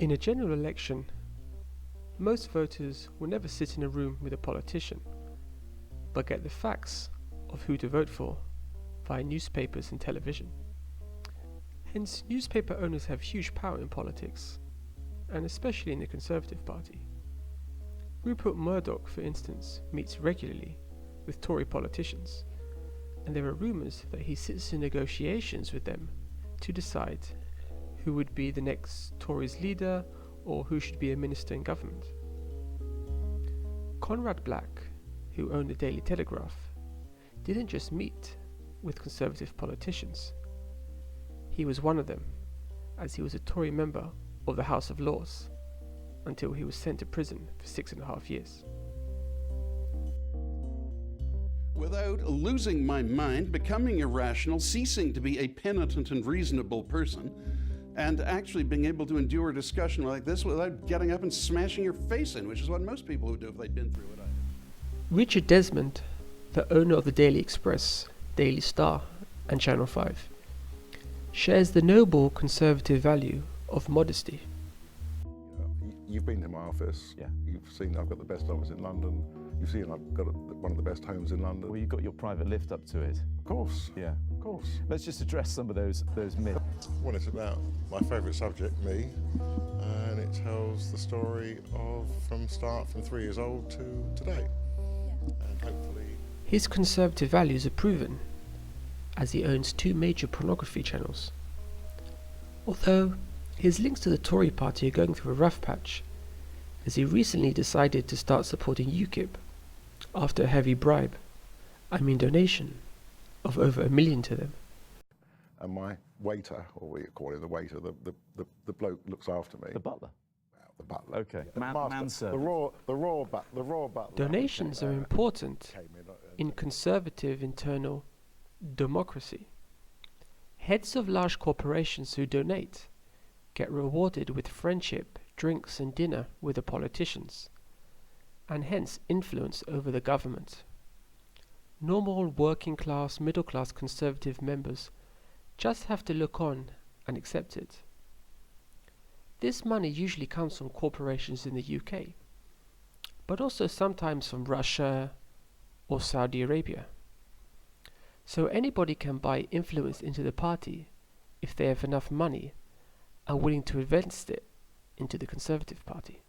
In a general election, most voters will never sit in a room with a politician, but get the facts of who to vote for via newspapers and television. Hence, newspaper owners have huge power in politics, and especially in the Conservative Party. Rupert Murdoch, for instance, meets regularly with Tory politicians, and there are rumours that he sits in negotiations with them to decide who would be the next Tories leader or who should be a minister in government. Conrad Black, who owned the Daily Telegraph, didn't just meet with Conservative politicians. He was one of them, as he was a Tory member of the House of Lords until he was sent to prison for 6.5 years. Without losing my mind, becoming irrational, ceasing to be a penitent and reasonable person, and actually being able to endure a discussion like this without getting up and smashing your face in, which is what most people would do if they'd been through it. Richard Desmond, the owner of the Daily Express, Daily Star, and Channel 5, shares the noble conservative value of modesty. You've been to my office. Yeah. You've seen I've got the best office in London. You've seen I've got one of the best homes in London. Well, you've got your private lift up to it. Of course. Yeah. Of course. Let's just address some of those myths. Well, it's about my favourite subject, me, and it tells the story of from 3 years old to today. And hopefully His conservative values are proven, as he owns 2 major pornography channels. Although his links to the Tory party are going through a rough patch, as he recently decided to start supporting UKIP after a heavy donation, of over $1 million to them. And my waiter, or we call him the waiter, the bloke looks after me. The butler. Well, the butler. Okay. The master, Manservant. the raw butler. Donations are important came in conservative internal democracy. Heads of large corporations who donate get rewarded with friendship, drinks and dinner with the politicians, and hence influence over the government. Normal working class, middle class conservative members just have to look on and accept it. This money usually comes from corporations in the UK, but also sometimes from Russia or Saudi Arabia. So anybody can buy influence into the party if they have enough money and willing to invest it into the Conservative Party.